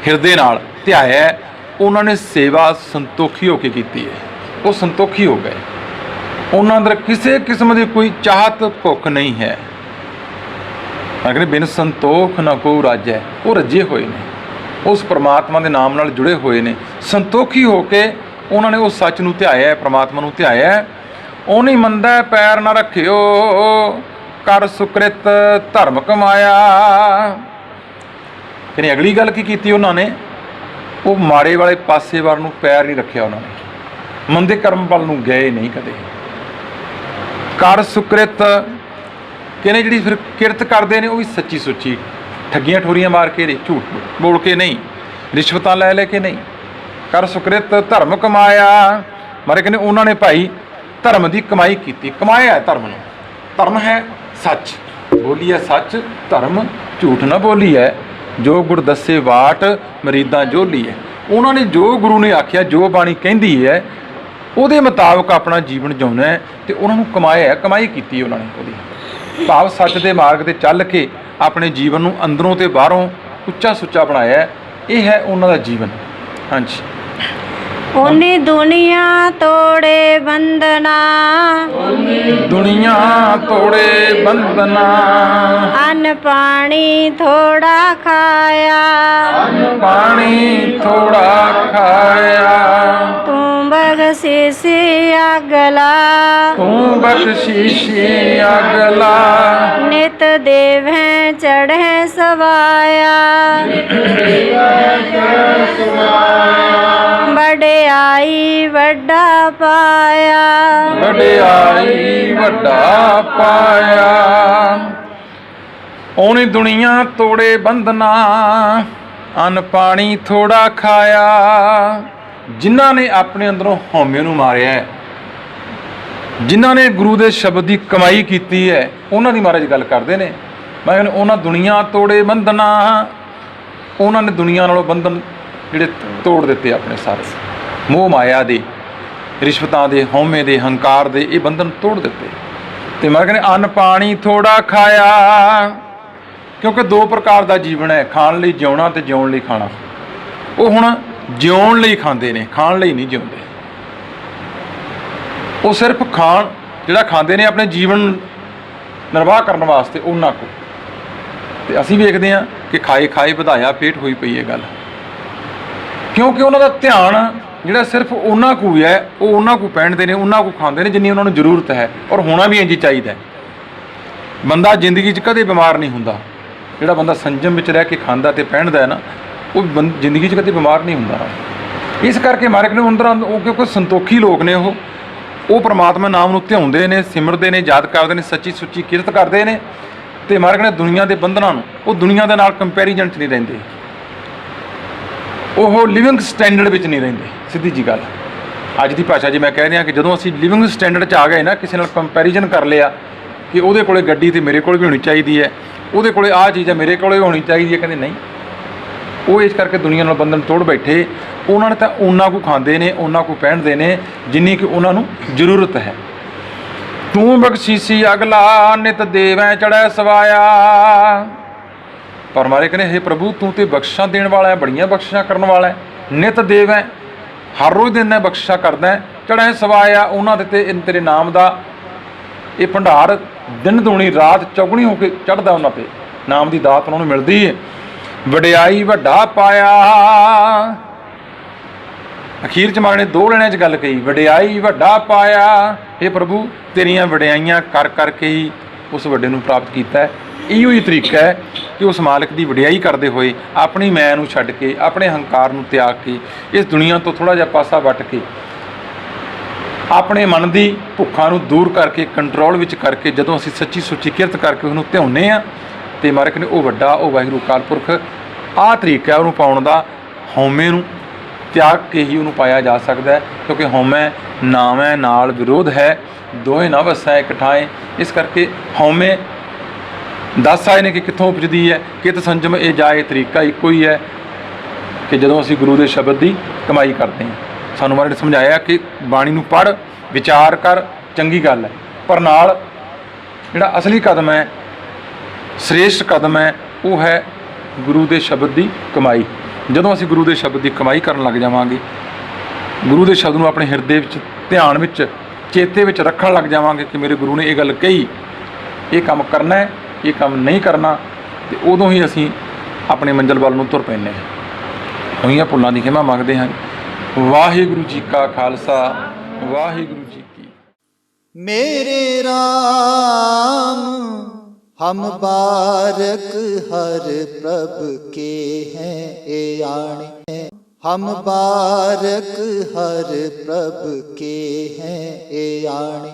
ਹਿਰਦੇ ਨਾਲ ਧਿਆਇਆ, ਉਹਨਾਂ ਨੇ ਸੇਵਾ ਸੰਤੋਖੀ ਹੋ ਕੇ ਕੀਤੀ ਹੈ। ਉਹ ਸੰਤੋਖੀ ਹੋ ਗਏ, ਉਹਨਾਂ ਅੰਦਰ ਕਿਸੇ ਕਿਸਮ ਦੀ ਕੋਈ ਚਾਹਤ ਭੁੱਖ ਨਹੀਂ ਹੈ। ਅਗਰ ਬਿਨ ਸੰਤੋਖ ਨਾ ਕੋ ਰਾਜੈ, ਉਹ ਰੱਜੇ ਹੋਏ ਨੇ, ਉਸ ਪਰਮਾਤਮਾ ਦੇ ਨਾਮ ਨਾਲ ਜੁੜੇ ਹੋਏ ਨੇ। ਸੰਤੋਖੀ ਹੋ ਕੇ ਉਹਨਾਂ ਨੇ ਉਹ ਸੱਚ ਨੂੰ ਧਿਆਇਆ, ਪਰਮਾਤਮਾ ਨੂੰ ਧਿਆਇਆ। ਉਹਨੀ ਮੰਦਾ ਪੈਰ ਨਾ ਰੱਖਿਓ, ਕਰ ਸੁਕ੍ਰਿਤ ਧਰਮ ਕਮਾਇਆ। ਕਹਿੰਦੇ ਅਗਲੀ ਗੱਲ ਕੀ ਕੀਤੀ ਉਹਨਾਂ ਨੇ? ਉਹ ਮਾੜੇ ਵਾਲੇ ਪਾਸੇ ਵੱਲ ਨੂੰ ਪੈਰ ਨਹੀਂ ਰੱਖਿਆ, ਉਹਨਾਂ ਨੇ ਮੰਦੇ ਕਰਮ ਵੱਲ ਨੂੰ ਗਏ ਨਹੀਂ ਕਦੇ। ਕਰ ਸੁਕ੍ਰਿਤ ਕਹਿੰਦੇ ਜਿਹੜੀ ਫਿਰ ਕਿਰਤ ਕਰਦੇ ਨੇ ਉਹ ਵੀ ਸੱਚੀ ਸੁੱਚੀ, ਠੱਗੀਆਂ ਠੋਰੀਆਂ ਮਾਰ ਕੇ ਨਹੀਂ, ਝੂਠ ਬੋਲ ਕੇ ਨਹੀਂ, ਰਿਸ਼ਵਤਾਂ ਲੈ ਲੈ ਕੇ ਨਹੀਂ। ਕਰ ਸੁਕ੍ਰਿਤ ਧਰਮ ਕਮਾਇਆ, ਮਾਰੇ ਕਹਿੰਦੇ ਉਹਨਾਂ ਨੇ ਭਾਈ ਧਰਮ ਦੀ ਕਮਾਈ ਕੀਤੀ, ਕਮਾਇਆ ਧਰਮ ਨੂੰ। ਧਰਮ ਹੈ ਸੱਚ, ਬੋਲੀ ਹੈ ਸੱਚ, ਧਰਮ ਝੂਠ ਨਾ ਬੋਲੀ ਹੈ। ਜੋ ਗੁਰ ਦੱਸੇ ਵਾਟ ਮਰੀਦਾਂ ਜੋਲੀ ਹੈ। ਉਹਨਾਂ ਨੇ ਜੋ ਗੁਰੂ ਨੇ ਆਖਿਆ, ਜੋ ਬਾਣੀ ਕਹਿੰਦੀ ਹੈ, ਉਹਦੇ ਮੁਤਾਬਕ ਆਪਣਾ ਜੀਵਨ ਜਿਉਣਾ ਹੈ, ਤੇ ਉਹਨਾਂ ਨੂੰ ਕਮਾਇਆ, ਕਮਾਈ ਕੀਤੀ ਉਹਨਾਂ ਨੇ ਉਹਦੀ। ਭਾਵ ਸੱਚ ਦੇ ਮਾਰਗ ਤੇ ਚੱਲ ਕੇ ਆਪਣੇ ਜੀਵਨ ਨੂੰ ਅੰਦਰੋਂ ਤੇ ਬਾਹਰੋਂ ਉੱਚਾ ਸੁੱਚਾ ਬਣਾਇਆ। ਇਹ ਹੈ ਉਹਨਾਂ ਦਾ ਜੀਵਨ। ਹਾਂਜੀ, ਓਨੀ ਦੁਨੀਆ ਤੋੜੇ ਬੰਦਨਾ, ਦੁਨੀਆ ਤੋੜੇ ਬੰਦਨਾ, ਅੰਨ ਪਾਣੀ ਥੋੜਾ ਖਾਇਆ, ਪਾਣੀ ਥੋੜਾ ਖਾਇਆ, ਤੂੰ ਬਖਸ਼ਿਸ਼ ਅਗਲਾ, ਤੂੰ बख्शीशी अगला। नित देवैं चढ़ै सवाया, वड्याई वड्डा पाया। वड्याई वड्डा पाया। ਉਹਨੇ ਦੁਨੀਆ ਤੋੜੇ ਬੰਧਨਾ, ਅੰਨ ਪਾਣੀ ਥੋੜਾ ਖਾਇਆ। ਜਿਨ੍ਹਾਂ ਨੇ ਆਪਣੇ ਅੰਦਰੋਂ ਹਉਮੈ ਨੂੰ ਮਾਰਿਆ ਹੈ, ਜਿਨ੍ਹਾਂ ਨੇ ਗੁਰੂ ਦੇ ਸ਼ਬਦ ਦੀ ਕਮਾਈ ਕੀਤੀ ਹੈ, ਉਹਨਾਂ ਦੀ ਮਹਾਰਾਜ ਗੱਲ ਕਰਦੇ ਨੇ। ਮੈਂ ਕਹਿੰਦਾ ਉਹਨਾਂ ਦੁਨੀਆ ਤੋੜੇ ਬੰਧਨਾ, ਉਹਨਾਂ ਨੇ ਦੁਨੀਆ ਨਾਲੋਂ ਬੰਧਨ ਜਿਹੜੇ ਤੋੜ ਦਿੱਤੇ ਆਪਣੇ ਸਾਰੇ, ਮੋਹ ਮਾਇਆ ਦੇ, ਰਿਸ਼ਵਤਾਂ ਦੇ, ਹਉਮੈ ਦੇ, ਹੰਕਾਰ ਦੇ, ਇਹ ਬੰਧਨ ਤੋੜ ਦਿੱਤੇ। ਤੇ ਮੈਂ ਕਹਿੰਦਾ ਅੰਨ ਪਾਣੀ ਥੋੜਾ ਖਾਇਆ, ਕਿਉਂਕਿ ਦੋ ਪ੍ਰਕਾਰ ਦਾ ਜੀਵਨ ਹੈ, ਖਾਣ ਲਈ ਜਿਉਣਾ ਤੇ ਜਿਉਣ ਲਈ ਖਾਣਾ। ਉਹ ਹੁਣ ਜਿਉਣ ਲਈ ਖਾਂਦੇ ਨੇ, ਖਾਣ ਲਈ ਨਹੀਂ ਜਿਉਂਦੇ। ਉਹ ਸਿਰਫ ਖਾਣ ਜਿਹੜਾ ਖਾਂਦੇ ਨੇ ਆਪਣੇ ਜੀਵਨ ਨਿਰਵਾਹ ਕਰਨ ਵਾਸਤੇ ਉਹਨਾਂ ਕੋ। ਤੇ ਅਸੀਂ ਵੇਖਦੇ ਹਾਂ ਕਿ ਖਾਏ ਖਾਏ ਵਧਾਇਆ ਪੇਟ ਹੋਈ ਪਈ ਹੈ ਗੱਲ, ਕਿਉਂਕਿ ਉਹਨਾਂ ਦਾ ਧਿਆਨ ਜਿਹੜਾ ਸਿਰਫ ਉਹਨਾਂ ਕੋ ਹੈ, ਉਹ ਉਹਨਾਂ ਕੋ ਪਹਿਨਦੇ ਨੇ, ਉਹਨਾਂ ਕੋ ਖਾਂਦੇ ਨੇ ਜਿੰਨੀ ਉਹਨਾਂ ਨੂੰ ਜ਼ਰੂਰਤ ਹੈ। ਔਰ ਹੋਣਾ ਵੀ ਇੰਝ ਚਾਹੀਦਾ। ਬੰਦਾ ਜ਼ਿੰਦਗੀ 'ਚ ਕਦੇ ਬਿਮਾਰ ਨਹੀਂ ਹੁੰਦਾ। ਜਿਹੜਾ ਬੰਦਾ ਸੰਜਮ ਵਿੱਚ ਰਹਿ ਕੇ ਖਾਂਦਾ ਤੇ ਪਹਿਨਦਾ ਹੈ ਨਾ, ਉਹ ਜ਼ਿੰਦਗੀ 'ਚ ਕਦੇ ਬਿਮਾਰ ਨਹੀਂ ਹੁੰਦਾ। ਇਸ ਕਰਕੇ ਮਾਰਕ ਨੇ ਅੰਦਰ ਉਹ, ਕਿਉਂਕਿ ਸੰਤੋਖੀ ਲੋਕ ਨੇ, ਉਹ ਪ੍ਰਮਾਤਮਾ ਨਾਮ ਨੂੰ ਧਿਆਉਂਦੇ ਨੇ, ਸਿਮਰਦੇ ਨੇ, ਯਾਦ ਕਰਦੇ ਨੇ, ਸੱਚੀ ਸੁੱਚੀ ਕਿਰਤ ਕਰਦੇ ਨੇ। ਤੇ ਮਾਰਕ ਨੇ ਦੁਨੀਆ ਦੇ ਬੰਧਨਾਂ ਨੂੰ, ਉਹ ਦੁਨੀਆ ਦੇ ਨਾਲ ਕੰਪੈਰੀਜ਼ਨ 'ਚ ਨਹੀਂ ਰਹਿੰਦੇ, ਉਹ ਲਿਵਿੰਗ ਸਟੈਂਡਰਡ ਵਿੱਚ ਨਹੀਂ ਰਹਿੰਦੇ। ਸਿੱਧੀ ਜੀ ਗੱਲ ਅੱਜ ਦੀ ਭਾਸ਼ਾ 'ਚ ਮੈਂ ਕਹਿ ਰਿਹਾ ਕਿ ਜਦੋਂ ਅਸੀਂ ਲਿਵਿੰਗ ਸਟੈਂਡਰਡ 'ਚ ਆ ਗਏ ਨਾ, ਕਿਸੇ ਨਾਲ ਕੰਪੈਰੀਜ਼ਨ ਕਰ ਲਿਆ ਕਿ ਉਹਦੇ ਕੋਲੇ ਗੱਡੀ ਤੇ ਮੇਰੇ ਕੋਲ ਵੀ ਹੋਣੀ ਚਾਹੀਦੀ ਹੈ, ਉਹਦੇ ਕੋਲੇ ਆਹ ਚੀਜ਼ ਹੈ ਮੇਰੇ ਕੋਲੇ ਵੀ ਹੋਣੀ ਚਾਹੀਦੀ ਹੈ, ਕਹਿੰਦੇ ਨਹੀਂ। ਉਹ ਇਸ ਕਰਕੇ ਦੁਨੀਆ ਨਾਲ ਬੰਧਨ ਤੋੜ ਬੈਠੇ। ਉਹਨਾਂ ਨੇ ਤਾਂ ਉਹਨਾਂ ਕੋ ਖਾਂਦੇ ਨੇ, ਉਹਨਾਂ ਕੋ ਪਹਿਨਦੇ ਨੇ ਜਿੰਨੀ ਕਿ ਉਹਨਾਂ ਨੂੰ ਜ਼ਰੂਰਤ ਹੈ। ਤੂੰ ਬਖਸ਼ੀਸੀ ਅਗਲਾ, ਨਿਤ ਦੇਵੈਂ ਚੜ੍ਹੈ ਸਵਾਇਆ। ਪਰ ਮਾਰੇ ਕਹਿੰਦੇ ਹੇ ਪ੍ਰਭੂ, ਤੂੰ ਤੇ ਬਖਸ਼ਾਂ ਦੇਣ ਵਾਲਾ ਹੈ, ਬੜੀਆਂ ਬਖਸ਼ਿਸ਼ਾਂ ਕਰਨ ਵਾਲਾ ਹੈ। ਨਿਤ ਦੇਵੈਂ, ਹਰ ਰੋਜ਼ ਦਿਨ ਬਖਸ਼ਿਸ਼ਾਂ ਕਰਦਾ। ਚੜ੍ਹੈ ਸਵਾਇਆ, ਉਹਨਾਂ ਦੇ ਤੇ ਤੇਰੇ ਨਾਮ ਦਾ ਇਹ ਭੰਡਾਰ ਦਿਨ ਦੂਣੀ ਰਾਤ ਚੌਗੁਣੀ ਹੋ ਕੇ ਚੜ੍ਹਦਾ, ਉਹਨਾਂ 'ਤੇ ਨਾਮ ਦੀ ਦਾਤ ਉਹਨਾਂ ਨੂੰ ਮਿਲਦੀ ਹੈ। ਵਡਿਆਈ ਵੱਡਾ ਪਾਇਆ। ਅਖੀਰ 'ਚ ਮਾਂ ਨੇ ਦੋ ਲੈਣਿਆਂ 'ਚ ਗੱਲ ਕਹੀ, ਵਡਿਆਈ ਵੱਡਾ ਪਾਇਆ। ਇਹ ਪ੍ਰਭੂ ਤੇਰੀਆਂ ਵਡਿਆਈਆਂ ਕਰ ਕਰਕੇ ਹੀ ਉਸ ਵੱਡੇ ਨੂੰ ਪ੍ਰਾਪਤ ਕੀਤਾ ਹੈ। ਇਹੋ ਹੀ ਤਰੀਕਾ ਹੈ ਕਿ ਉਸ ਮਾਲਕ ਦੀ ਵਡਿਆਈ ਕਰਦੇ ਹੋਏ, ਆਪਣੀ ਮੈਂ ਨੂੰ ਛੱਡ ਕੇ, ਆਪਣੇ ਹੰਕਾਰ ਨੂੰ ਤਿਆਗ ਕੇ, ਇਸ ਦੁਨੀਆ ਤੋਂ ਥੋੜ੍ਹਾ ਜਿਹਾ ਪਾਸਾ ਵੱਟ ਕੇ, ਆਪਣੇ ਮਨ ਦੀ ਭੁੱਖਾਂ ਨੂੰ ਦੂਰ ਕਰਕੇ, ਕੰਟਰੋਲ ਵਿੱਚ ਕਰਕੇ, ਜਦੋਂ ਅਸੀਂ ਸੱਚੀ ਸੁੱਚੀ ਕਿਰਤ ਕਰਕੇ ਉਹਨੂੰ ਧਿਆਉਂਦੇ ਹਾਂ ਤੇ ਮਾਰਕ ਨੇ ਉਹ ਵੱਡਾ, ਉਹ ਵਾਹਿਗੁਰੂ ਅਕਾਲ ਪੁਰਖ, ਆਹ ਤਰੀਕਾ ਉਹਨੂੰ ਪਾਉਣ ਦਾ। ਹਉਮੈ ਨੂੰ ਤਿਆਗ ਕੇ ਹੀ ਉਹਨੂੰ ਪਾਇਆ ਜਾ ਸਕਦਾ ਹੈ, ਕਿਉਂਕਿ ਹਉਮੈ ਨਾਮੈ ਨਾਲ ਵਿਰੋਧ ਹੈ, ਦੋਵੇਂ ਨਾ ਵਸੈ ਇੱਕ ਠਾਏ। ਇਸ ਕਰਕੇ ਹਉਮੈ ਦੱਸ ਆਏ ਨੇ ਕਿ ਕਿੱਥੋਂ ਉਪਜਦੀ ਹੈ। ਕਿਤ ਸੰਜਮ ਇਹ ਜਾਏ, ਤਰੀਕਾ ਇੱਕੋ ਹੀ ਹੈ ਕਿ ਜਦੋਂ ਅਸੀਂ ਗੁਰੂ ਦੇ ਸ਼ਬਦ ਦੀ ਕਮਾਈ ਕਰਦੇ ਹਾਂ। ਸਾਨੂੰ ਮਹਾਰਾਜ ਨੇ ਸਮਝਾਇਆ ਕਿ ਬਾਣੀ ਨੂੰ ਪੜ੍ਹ, ਵਿਚਾਰ ਕਰ, ਚੰਗੀ ਗੱਲ ਹੈ, ਪਰ ਨਾਲ ਜਿਹੜਾ ਅਸਲੀ ਕਦਮ ਹੈ, ਸ੍ਰੇਸ਼ਟ ਕਦਮ ਹੈ, ਉਹ ਹੈ ਗੁਰੂ ਦੇ ਸ਼ਬਦ ਦੀ ਕਮਾਈ। ਜਦੋਂ ਅਸੀਂ ਗੁਰੂ ਦੇ ਸ਼ਬਦ ਦੀ ਕਮਾਈ ਕਰਨ ਲੱਗ ਜਾਵਾਂਗੇ, ਗੁਰੂ ਦੇ ਸ਼ਬਦ ਨੂੰ ਆਪਣੇ ਹਿਰਦੇ ਵਿੱਚ, ਧਿਆਨ ਵਿੱਚ, ਚੇਤੇ ਵਿੱਚ ਰੱਖਣ ਲੱਗ ਜਾਵਾਂਗੇ ਕਿ ਮੇਰੇ ਗੁਰੂ ਨੇ ਇਹ ਗੱਲ ਕਹੀ, ਇਹ ਕੰਮ ਕਰਨਾ ਹੈ, ਇਹ ਕੰਮ ਨਹੀਂ ਕਰਨਾ, ਤੇ ਉਦੋਂ ਹੀ ਅਸੀਂ ਆਪਣੀ ਮੰਜ਼ਿਲ ਵੱਲ ਨੂੰ ਤੁਰ ਪੈਂਦੇ ਹਾਂ। ਹੋਈਆਂ ਭੁੱਲਾਂ ਦੀ ਖਿਮਾ ਮੰਗਦੇ ਹਾਂ। ਵਾਹਿਗੁਰੂ ਜੀ ਕਾ ਖਾਲਸਾ, ਵਾਹਿਗੁਰੂ ਜੀ ਕੀ। मेरे राम हम बारक हर प्रभ के हैं ए आणे। हम बारक हर प्रभ के हैं ए आणे।